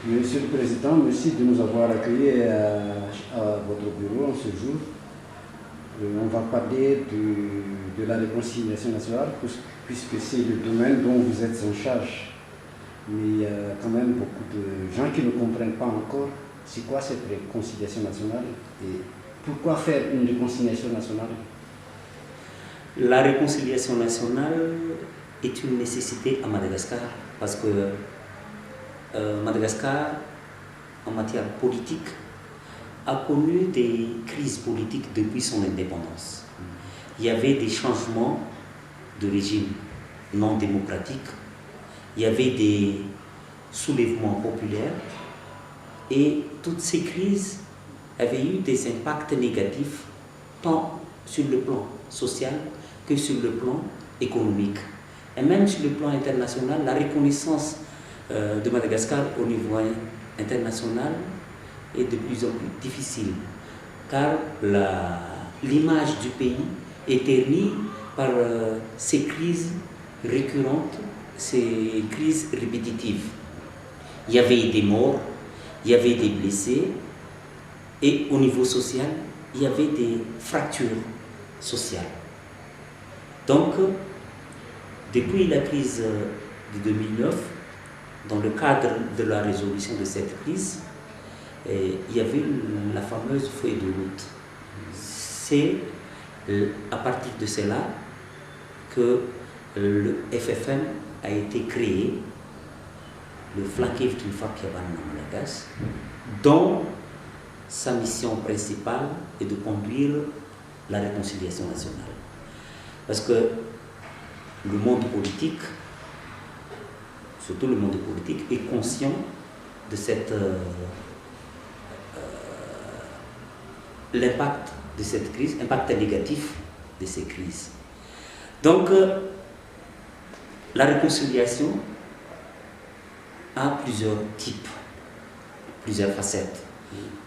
Monsieur le Président, merci de nous avoir accueillis à votre bureau en ce jour. On va parler de la réconciliation nationale, puisque c'est le domaine dont vous êtes en charge. Mais il y a quand même beaucoup de gens qui ne comprennent pas encore c'est quoi cette réconciliation nationale et pourquoi faire une réconciliation nationale. La réconciliation nationale est une nécessité à Madagascar parce que Madagascar, en matière politique, a connu des crises politiques depuis son indépendance. Il y avait des changements de régime non démocratique, il y avait des soulèvements populaires et toutes ces crises avaient eu des impacts négatifs tant sur le plan social que sur le plan économique. Et même sur le plan international, la reconnaissance de Madagascar au niveau international est de plus en plus difficile car l'image du pays est ternie par ces crises récurrentes, ces crises répétitives. Il y avait des morts, il y avait des blessés et au niveau social, il y avait des fractures sociales. Donc, depuis la crise de 2009, dans le cadre de la résolution de cette crise, il y avait la fameuse feuille de route. C'est à partir de cela que le FFM a été créé, le flanqué d'une Fakiaban Madagascar, dont sa mission principale est de conduire la réconciliation nationale. Parce que le monde politique, surtout le monde politique, est conscient de l'impact de cette crise, impact négatif de ces crises. Donc, la réconciliation a plusieurs types, plusieurs facettes.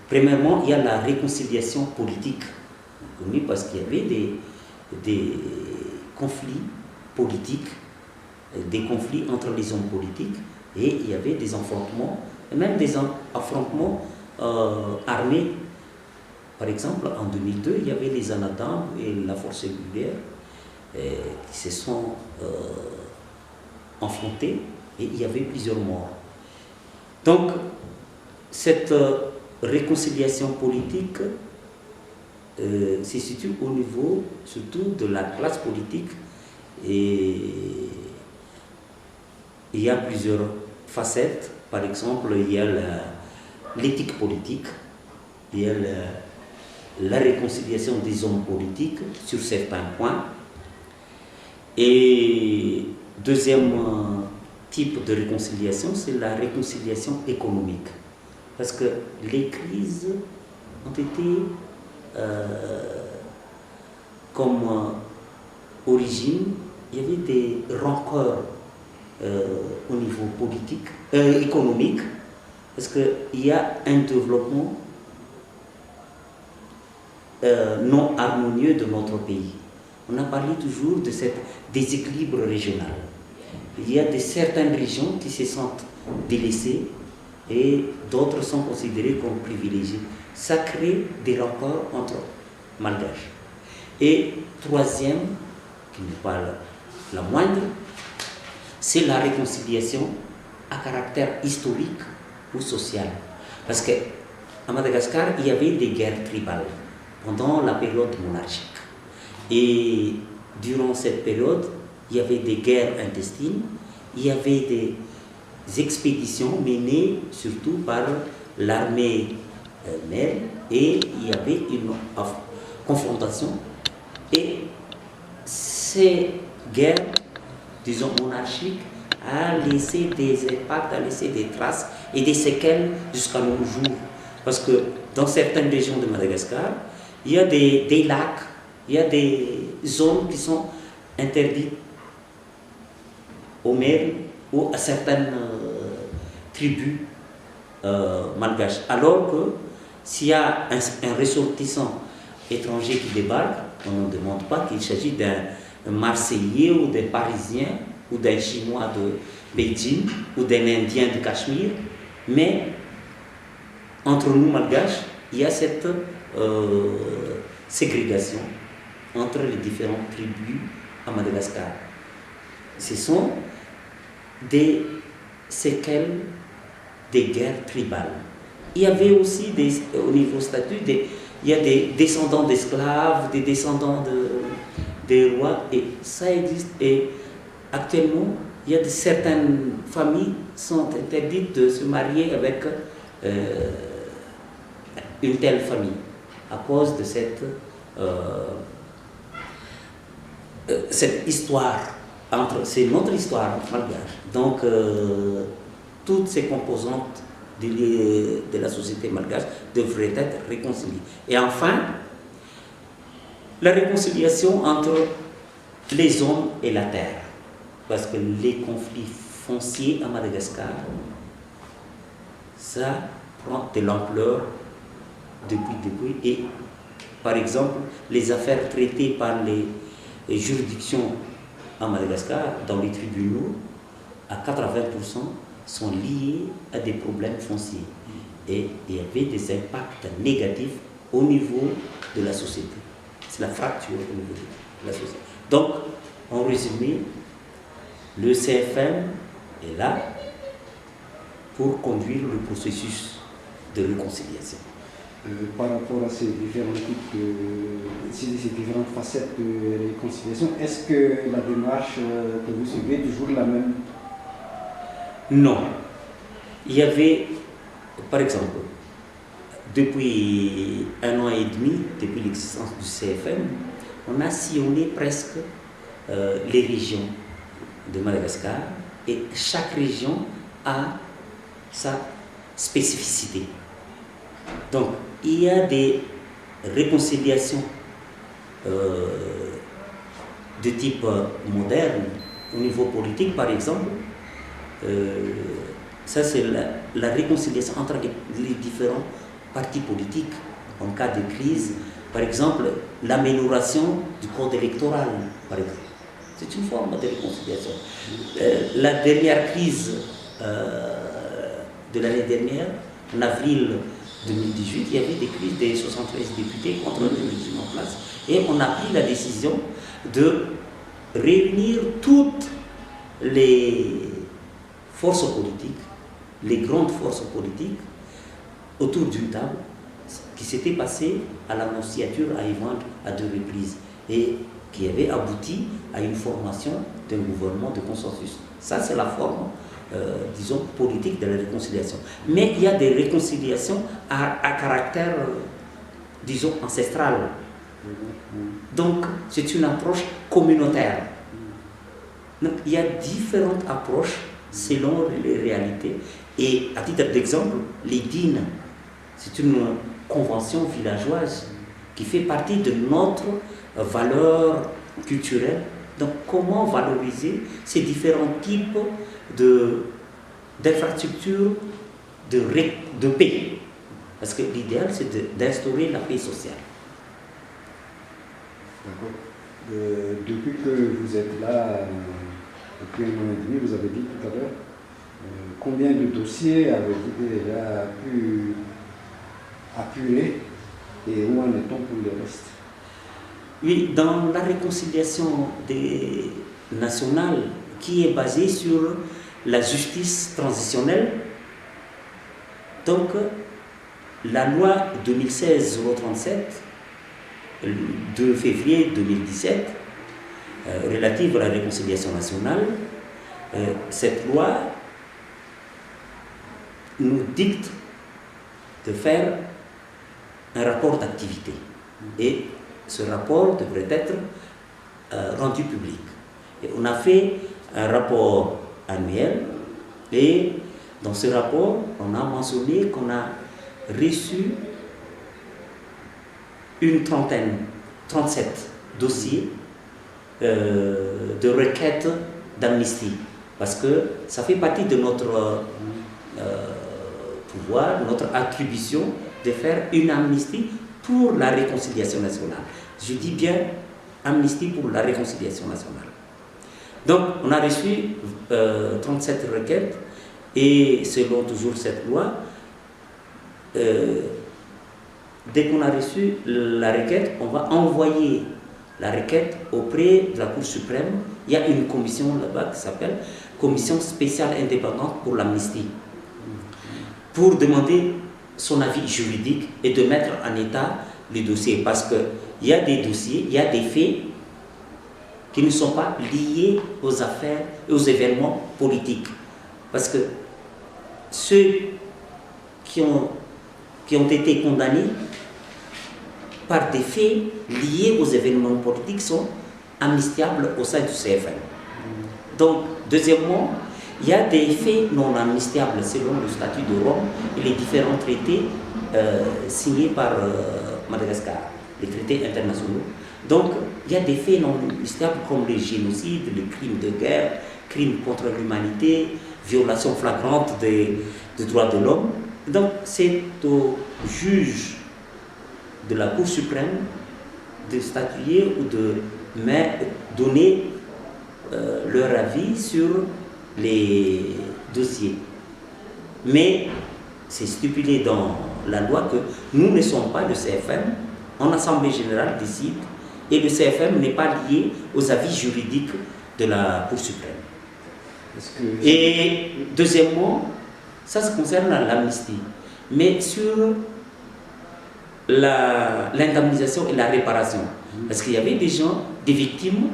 Premièrement, il y a la réconciliation politique, parce qu'il y avait des conflits politiques, des conflits entre les hommes politiques, et il y avait des affrontements, et même des affrontements armés. Par exemple, en 2002, il y avait les Anadam et la force régulière qui se sont affrontés, et il y avait plusieurs morts. Donc, cette réconciliation politique se situe au niveau surtout de la classe politique et il y a plusieurs facettes. Par exemple, il y a l'éthique politique, il y a la réconciliation des hommes politiques sur certains points. Et deuxième type de réconciliation, c'est la réconciliation économique. Parce que les crises ont été comme origine, il y avait des rancœurs au niveau politique, économique, parce qu'il y a un développement non harmonieux de notre pays. On a parlé toujours de ce déséquilibre régional. Il y a certaines régions qui se sentent délaissées et d'autres sont considérées comme privilégiées. Ça crée des rapports entre malgaches. Et troisième, qui n'est pas la moindre, c'est la réconciliation à caractère historique ou social. Parce qu'à Madagascar, il y avait des guerres tribales pendant la période monarchique. Et durant cette période, il y avait des guerres intestines, il y avait des expéditions menées surtout par l'armée mère et il y avait une confrontation. Et ces guerres, disons monarchiques, a laissé des impacts, a laissé des traces et des séquelles jusqu'à nos jours. Parce que dans certaines régions de Madagascar, il y a des lacs, il y a des zones qui sont interdites aux mers ou à certaines tribus malgaches. Alors que s'il y a un ressortissant étranger qui débarque, on ne demande pas qu'il s'agit d'un Marseillais ou d'un Parisien ou d'un Chinois de Beijing ou d'un Indien de Cachemire. Mais entre nous malgaches, il y a cette ségrégation entre les différentes tribus à Madagascar. Ce sont des séquelles des guerres tribales. Il y avait aussi au niveau statut, il y a des descendants d'esclaves, des descendants des rois, et ça existe. Et actuellement, il y a certaines familles qui sont interdites de se marier avec une telle famille à cause de cette histoire. C'est notre histoire malgache. Donc, toutes ces composantes de la société malgache devraient être réconciliées. Et enfin, la réconciliation entre les hommes et la terre. Parce que les conflits fonciers à Madagascar, ça prend de l'ampleur depuis. Et par exemple, les affaires traitées par les juridictions à Madagascar, dans les tribunaux, à 80% sont liés à des problèmes fonciers. Et il y avait des impacts négatifs au niveau de la société. C'est la fracture au niveau de la société. Donc, en résumé, le CFM est là pour conduire le processus de réconciliation. Par rapport à ces différents types ces différentes facettes de réconciliation, est-ce que la démarche que vous suivez est toujours la même? Non. Il y avait, par exemple, depuis 1 an et demi, depuis l'existence du CFM, on a sillonné presque les régions de Madagascar, et chaque région a sa spécificité. Donc, il y a des réconciliations de type moderne au niveau politique, par exemple. Ça, c'est la réconciliation entre les différents partis politiques en cas de crise. Par exemple, l'amélioration du code électoral, par exemple. C'est une forme de réconciliation. La dernière crise de l'année dernière, en avril 2018, il y avait des crises des 73 députés contre le régime en place. Et on a pris la décision de réunir toutes les forces politiques, les grandes forces politiques, autour d'une table, qui s'était passée à l'annonciature à Évandre à 2 reprises, et qui avait abouti à une formation d'un gouvernement de consensus. Ça, c'est la forme, disons, politique de la réconciliation. Mais il y a des réconciliations à caractère, disons, ancestral. Donc, c'est une approche communautaire. Donc, il y a différentes approches selon les réalités. Et à titre d'exemple, les dînes, c'est une convention villageoise qui fait partie de notre valeur culturelle. Donc, comment valoriser ces différents types d'infrastructures de paix? Parce que l'idéal, c'est d'instaurer la paix sociale. D'accord. Depuis que vous êtes là, depuis 1 an et demi, vous avez dit tout à l'heure, combien de dossiers avez-vous déjà pu apurer et où en est-on pour le reste? Oui, dans la réconciliation nationale qui est basée sur la justice transitionnelle, donc la loi 2016-037, le 2 février 2017, relative à la réconciliation nationale, cette loi nous dicte de faire un rapport d'activité. Et ce rapport devrait être rendu public. Et on a fait un rapport annuel, et dans ce rapport, on a mentionné qu'on a reçu une 37 dossiers de requêtes d'amnistie, parce que ça fait partie de notre pouvoir, notre attribution de faire une amnistie pour la réconciliation nationale. Je dis bien amnistie pour la réconciliation nationale. Donc, on a reçu 37 requêtes, Et selon toujours cette loi, dès qu'on a reçu la requête, on va envoyer la requête auprès de la Cour suprême. Il y a une commission là-bas qui s'appelle Commission spéciale indépendante pour l'amnistie, pour demander son avis juridique et de mettre en état les dossiers. Parce qu'il y a des dossiers, il y a des faits qui ne sont pas liés aux affaires et aux événements politiques. Parce que ceux qui ont été condamnés par des faits liés aux événements politiques sont amnistiables au sein du CFM. Donc, deuxièmement, il y a des faits non amnistiables selon le statut de Rome et les différents traités signés par Madagascar, les traités internationaux. Donc, il y a des faits non amnistiables comme les génocides, les crimes de guerre, crimes contre l'humanité, violations flagrantes des droits de l'homme. Donc, c'est au juge de la Cour suprême de statuer ou de donner leur avis sur les dossiers. Mais c'est stipulé dans la loi que nous ne sommes pas le CFM, en Assemblée générale décide, et le CFM n'est pas lié aux avis juridiques de la Cour suprême. Et deuxièmement, ça concerne l'amnistie. Mais sur l'indemnisation et la réparation, parce qu'il y avait des gens, des victimes,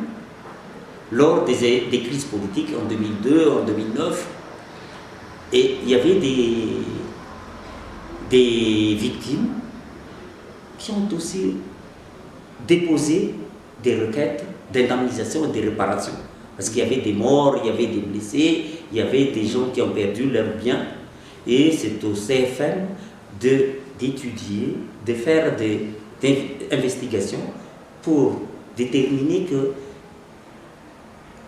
lors des crises politiques en 2002, en 2009, et il y avait des victimes qui ont aussi déposé des requêtes d'indemnisation et de réparation. Parce qu'il y avait des morts, il y avait des blessés, il y avait des gens qui ont perdu leurs biens. Et c'est au CFM d'étudier, de faire des investigations pour déterminer que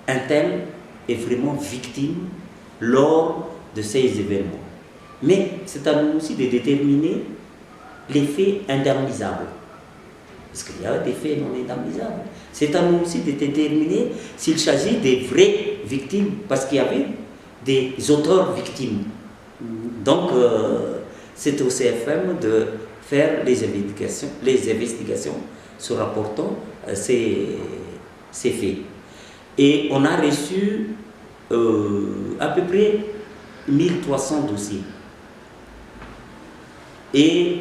un tel est vraiment victime lors de ces événements. Mais c'est à nous aussi de déterminer les faits indemnisables. Parce qu'il y a des faits non indemnisables. C'est à nous aussi de déterminer s'il s'agit des vraies victimes, parce qu'il y avait des auteurs victimes. Donc, c'est au CFM de faire les investigations se rapportant à ces faits. Et on a reçu à peu près 1300 dossiers. Et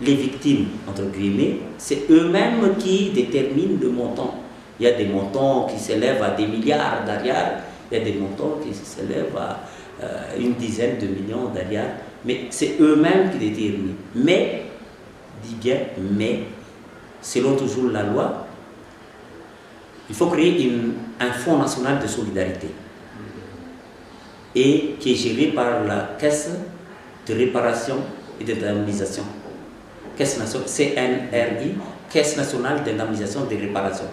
les victimes, entre guillemets, c'est eux-mêmes qui déterminent le montant. Il y a des montants qui s'élèvent à des milliards d'ariars, il y a des montants qui s'élèvent à une dizaine de millions d'ariars, mais c'est eux-mêmes qui déterminent. Mais, dis bien, mais, selon toujours la loi, il faut créer un fonds national de solidarité et qui est géré par la Caisse de réparation et d'indemnisation. Caisse nationale, CNRI, Caisse nationale d'indemnisation et de réparation.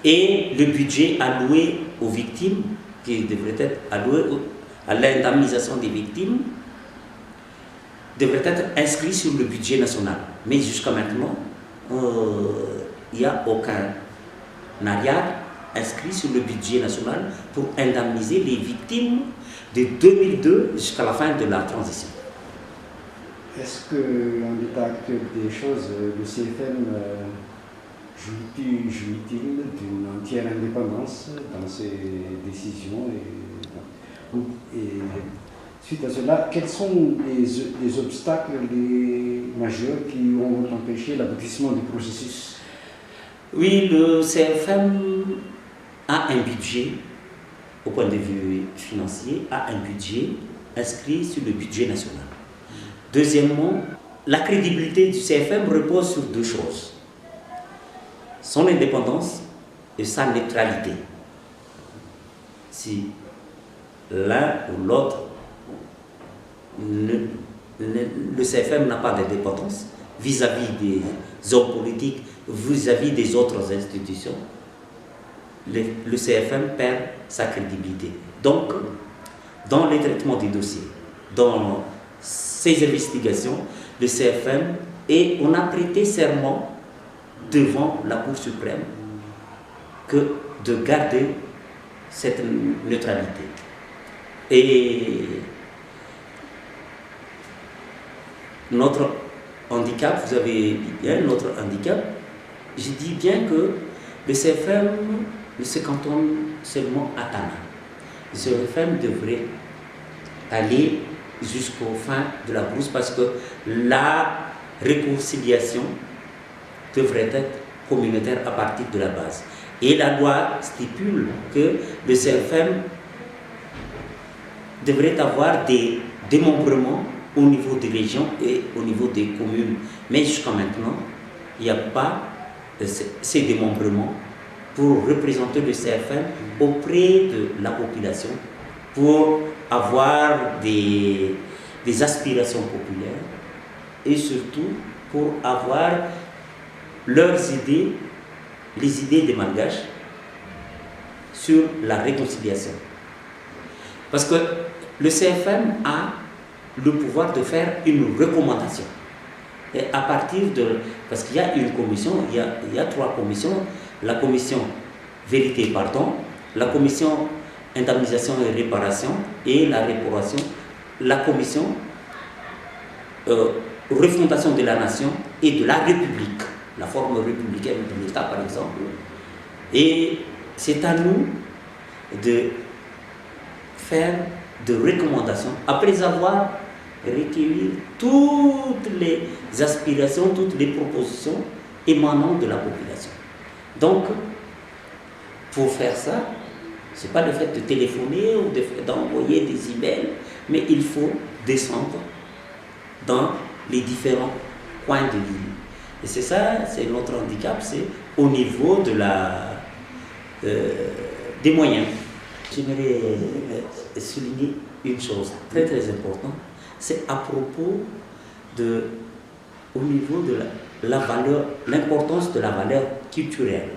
Et le budget alloué aux victimes, qui devrait être alloué à l'indemnisation des victimes, devrait être inscrit sur le budget national. Mais jusqu'à maintenant, il n'y a aucun arrière inscrit sur le budget national pour indemniser les victimes de 2002 jusqu'à la fin de la transition. Est-ce qu'en l'état actuel des choses, le CFM jouit-il d'une entière indépendance dans ses décisions et suite à cela, quels sont les obstacles les majeurs qui ont empêché l'aboutissement du processus? Oui, le CFM a un budget, au point de vue financier, a un budget inscrit sur le budget national. Deuxièmement, la crédibilité du CFM repose sur deux choses: son indépendance et sa neutralité. Si l'un ou l'autre, le CFM n'a pas d'indépendance vis-à-vis des hommes politiques, vis-à-vis des autres institutions, le CFM perd sa crédibilité. Donc, dans le traitement des dossiers, dans ces investigations, le CFM, et on a prêté serment devant la Cour suprême que de garder cette neutralité. Et notre handicap, vous avez dit bien notre handicap, je dis bien que le CFM ne se cantonne seulement à Tana. Le CFM devrait aller jusqu'au fin de la brousse parce que la réconciliation devrait être communautaire à partir de la base. Et la loi stipule que le CFM devrait avoir des démembrements au niveau des régions et au niveau des communes. Mais jusqu'à maintenant, il n'y a pas ces démembrements pour représenter le CFM auprès de la population, pour avoir des aspirations populaires et surtout pour avoir leurs idées, les idées des Malgaches sur la réconciliation. Parce que le CFM a le pouvoir de faire une recommandation. Et à partir de... Parce qu'il y a une commission, il y a 3 commissions. La commission vérité et pardon, la commission indemnisation et réparation et la réparation, la commission refondation de la nation et de la République, la forme républicaine de l'État par exemple. Et c'est à nous de faire de recommandations après avoir recueilli toutes les aspirations, toutes les propositions émanant de la population. Donc, pour faire ça, ce n'est pas le fait de téléphoner ou d'envoyer des emails, mais il faut descendre dans les différents coins de l'île. Et c'est ça, c'est notre handicap, c'est au niveau de des moyens. J'aimerais souligner une chose très très importante, c'est à propos au niveau de la valeur, l'importance de la valeur culturelle.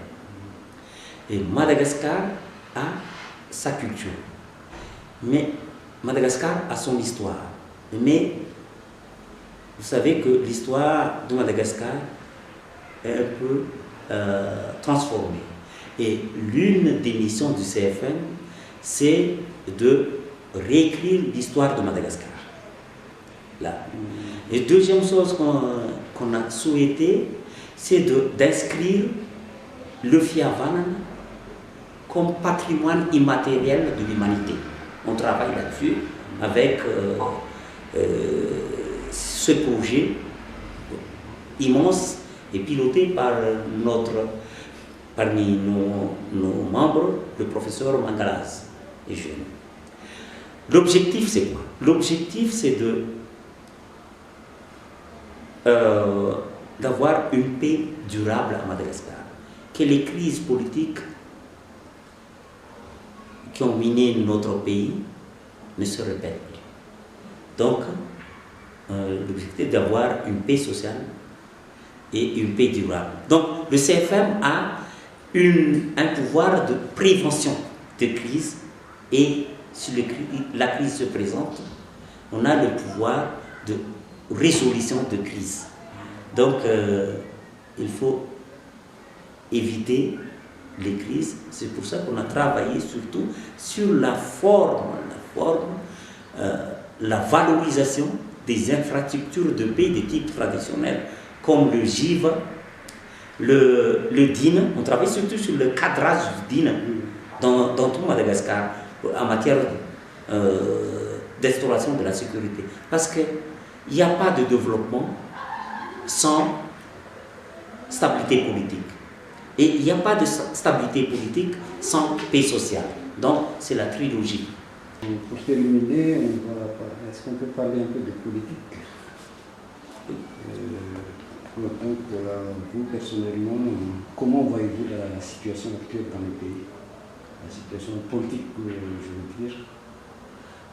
Et Madagascar a sa culture, mais Madagascar a son histoire. Mais vous savez que l'histoire de Madagascar est un peu transformée. Et l'une des missions du CFM, c'est de réécrire l'histoire de Madagascar. Là. Et deuxième chose qu'on a souhaité, c'est d'inscrire le Fiavan comme patrimoine immatériel de l'humanité. On travaille là-dessus avec ce projet immense et piloté par parmi nos membres, le professeur Mangalas et jeune. L'objectif, c'est quoi? L'objectif, c'est d'avoir une paix durable à Madagascar. Que les crises politiques qui ont miné notre pays ne se répètent plus. Donc, l'objectif est d'avoir une paix sociale et une paix durable. Donc, le CFM a un pouvoir de prévention de crise et si la crise se présente, on a le pouvoir de résolution de crise. Donc, il faut éviter les crises. C'est pour ça qu'on a travaillé surtout sur la valorisation des infrastructures de paix de type traditionnel, comme le GIV, le DIN. On travaille surtout sur le cadrage du DIN dans tout Madagascar en matière d'instauration de la sécurité. Parce qu'il n'y a pas de développement sans stabilité politique. Et il n'y a pas de stabilité politique sans paix sociale. Donc, c'est la trilogie. Pour terminer, est-ce qu'on peut parler un peu de politique? Donc, vous, personnellement, comment voyez-vous la situation actuelle dans le pays? La situation politique, je veux dire.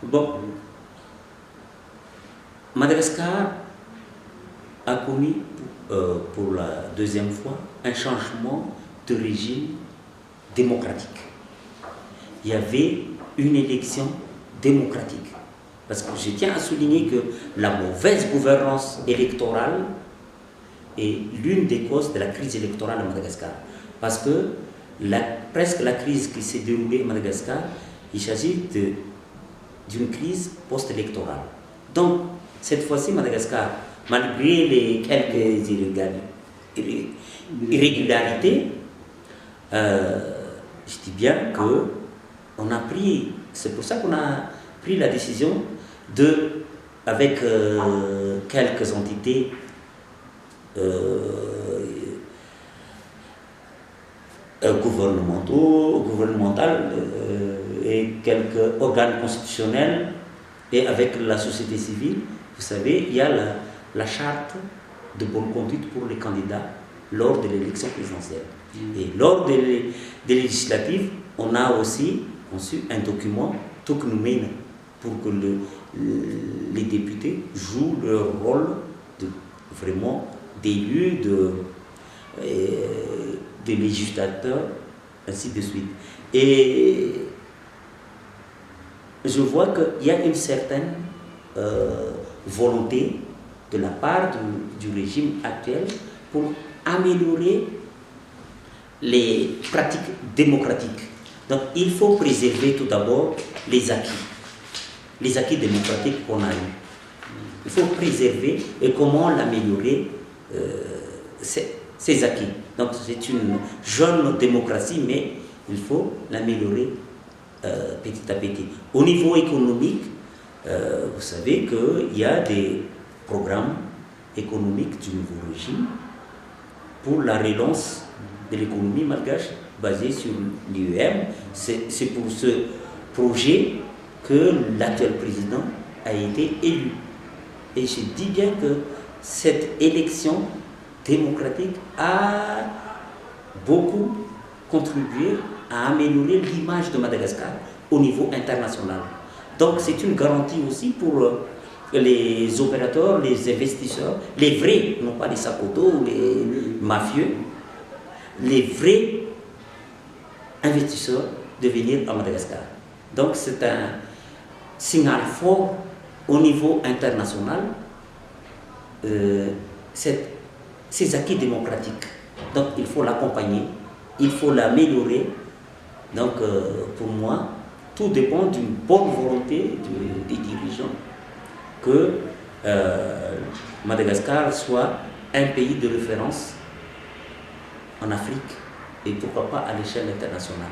Bon, Madagascar a connu pour la deuxième fois un changement de régime démocratique. Il y avait une élection démocratique. Parce que je tiens à souligner que la mauvaise gouvernance électorale est l'une des causes de la crise électorale à Madagascar. Parce que presque la crise qui s'est déroulée à Madagascar, il s'agit d'une crise post-électorale. Donc, cette fois-ci, Madagascar malgré les quelques irrégularités, je dis bien que c'est pour ça qu'on a pris la décision avec quelques entités gouvernementales et quelques organes constitutionnels et avec la société civile. Vous savez, il y a la charte de bonne conduite pour les candidats lors de l'élection présidentielle. Et lors des législatives, on a aussi conçu un document, Toknumena, pour que les députés jouent leur rôle de vraiment d'élus, de législateurs, ainsi de suite. Et je vois qu'il y a une certaine volonté de la part du régime actuel pour améliorer les pratiques démocratiques. Donc il faut préserver tout d'abord les acquis démocratiques qu'on a eus. Il faut préserver et comment l'améliorer, ces acquis. Donc c'est une jeune démocratie, mais il faut l'améliorer petit à petit. Au niveau économique, vous savez qu'il y a des programmes économiques du nouveau régime pour la relance de l'économie malgache basée sur l'IEM. C'est pour ce projet que l'actuel président a été élu. Et je dis bien que cette élection démocratique a beaucoup contribué à améliorer l'image de Madagascar au niveau international. Donc c'est une garantie aussi pour les opérateurs, les investisseurs, les vrais, non pas les sakotos ou les mafieux, les vrais investisseurs de venir à Madagascar. Donc c'est un signal fort au niveau international, ces acquis démocratiques. Donc il faut l'accompagner, il faut l'améliorer. Donc pour moi, tout dépend d'une bonne volonté des dirigeants que Madagascar soit un pays de référence en Afrique et pourquoi pas à l'échelle internationale.